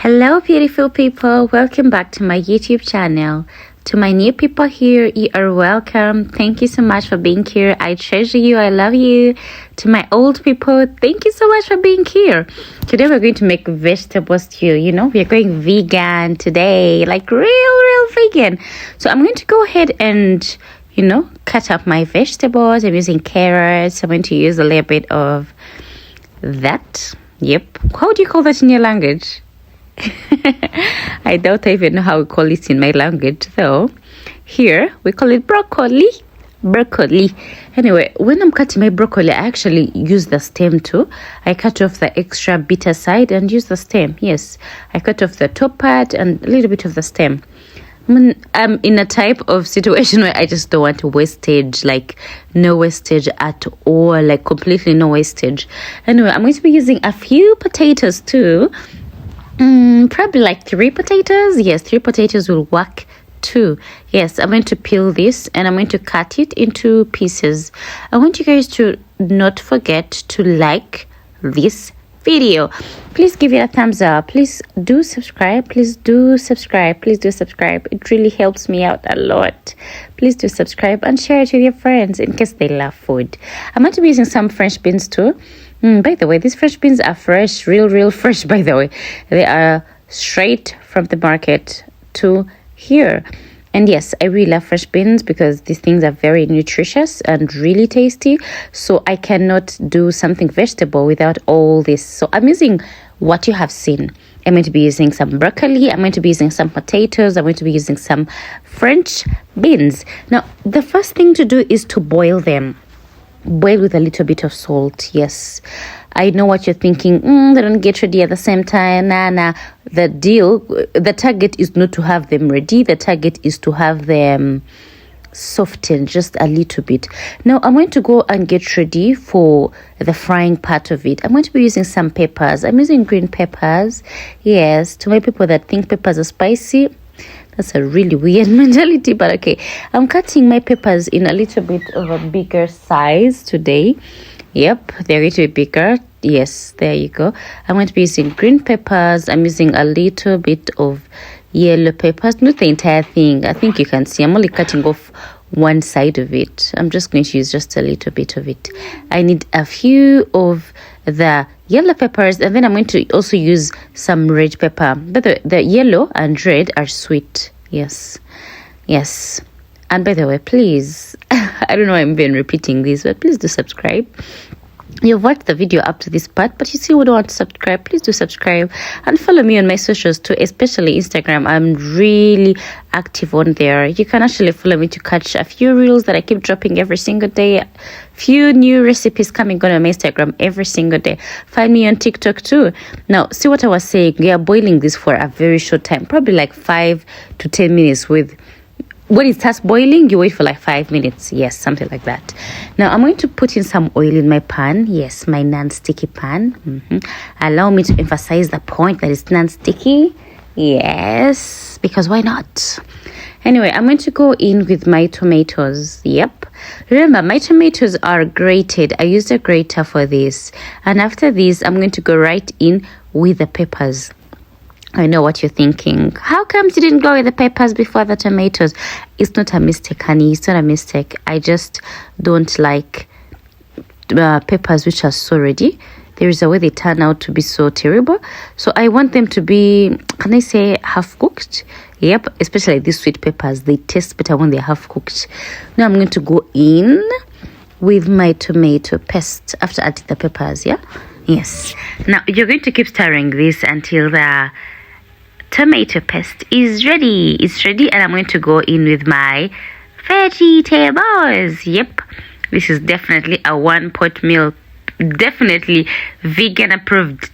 Hello beautiful people, welcome back to my YouTube channel. To my new people here, you are welcome. Thank you so much for being here. I treasure you, I love you. To my old people, thank you so much for being here. Today we're going to make vegetable stew. You know, we're going vegan today, like real vegan. So I'm going to go ahead and cut up my vegetables. I'm using carrots. I'm going to use a little bit of that. Yep. How do you call that in your language? I doubt I even know how we call it in my language, though. Here we call it broccoli. Anyway, when I'm cutting my broccoli, I actually use the stem too. I cut off the extra bitter side and use the stem. Yes, I cut off the top part and a little bit of the stem. I'm in a type of situation where I just don't want wastage, like no wastage at all, like completely no wastage. Anyway, I'm going to be using a few potatoes too. Probably like 3 potatoes. Yes, 3 potatoes will work too. Yes, I'm going to peel this and I'm going to cut it into pieces. I want you guys to not forget to like this video. Please give it a thumbs up. Please do subscribe. Please do subscribe. It really helps me out a lot. Please do subscribe and share it with your friends in case they love food. I'm going to be using some French beans too. By the way, these French beans are fresh, real fresh, by the way. They are straight from the market to here. And yes, I really love fresh beans because these things are very nutritious and really tasty. So I cannot do something vegetable without all this. So I'm using what you have seen. I'm going to be using some broccoli. I'm going to be using some potatoes. I'm going to be using some French beans. Now, the first thing to do is to boil them. Boil with a little bit of salt. Yes, I know what you're thinking. They don't get ready at the same time. Nah. The target is not to have them ready. The target is to have them soften just a little bit. Now I'm going to go and get ready for the frying part of it. I'm going to be using some peppers. I'm using green peppers. Yes, to my people that think peppers are spicy, that's a really weird mentality, but okay. I'm cutting my peppers in a little bit of a bigger size today. Yep, they're going to be bigger. Yes, there you go. I'm going to be using green peppers. I'm using a little bit of yellow peppers, not the entire thing. I think you can see I'm only cutting off one side of it. I'm just going to use just a little bit of it. I need a few of the yellow peppers, and then I'm going to also use some red pepper. But the yellow and red are sweet. Yes. And by the way, please, I don't know why I'm even repeating this, but please do subscribe. You've watched the video up to this part, but you still don't want to subscribe. Please do subscribe and follow me on my socials too, especially Instagram. I'm really active on there. You can actually follow me to catch a few reels that I keep dropping every single day. Few new recipes coming on my Instagram every single day. Find me on TikTok too. Now, see what I was saying. We are boiling this for a very short time, probably like 5 to 10 minutes with. When it starts boiling, you wait for like 5 minutes. Yes, something like that. Now, I'm going to put in some oil in my pan. Yes, my non-sticky pan. Allow me to emphasize the point that it's non-sticky. Yes, because why not? Anyway, I'm going to go in with my tomatoes. Yep. Remember, my tomatoes are grated. I used a grater for this. And after this, I'm going to go right in with the peppers. I know what you're thinking. How come you didn't go with the peppers before the tomatoes? It's not a mistake, honey. It's not a mistake. I just don't like peppers which are so ready. There is a way they turn out to be so terrible. So I want them to be, can I say, half cooked? Yep, especially these sweet peppers. They taste better when they're half cooked. Now I'm going to go in with my tomato paste after adding the peppers, yeah? Yes. Now you're going to keep stirring this until the tomato paste is ready. It's ready, and I'm going to go in with my vegetables. Yep, this is definitely a one-pot meal. Definitely vegan approved.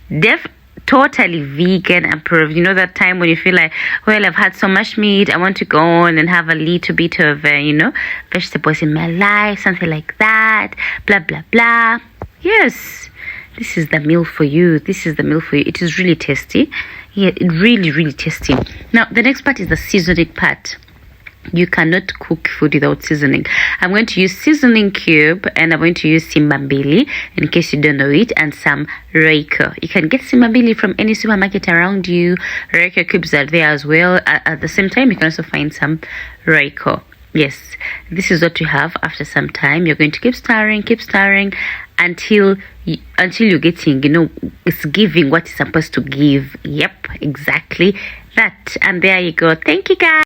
Totally vegan approved. You know that time when you feel like, well, I've had so much meat, I want to go on and have a little bit of vegetables in my life, something like that, blah blah blah. Yes, this is the meal for you. It is really tasty. Yeah, really tasty. Now the next part is the seasoning part. You cannot cook food without seasoning. I'm going to use seasoning cube, and I'm going to use simbambili in case you don't know it, and some Reiko. You can get simbambili from any supermarket around you. Reiko cubes are there as well. At the same time, you can also find some Reiko. Yes, this is what you have. After some time, you're going to keep stirring until you're getting, it's giving what it's supposed to give. Yep, exactly that. And there you go. Thank you, guys.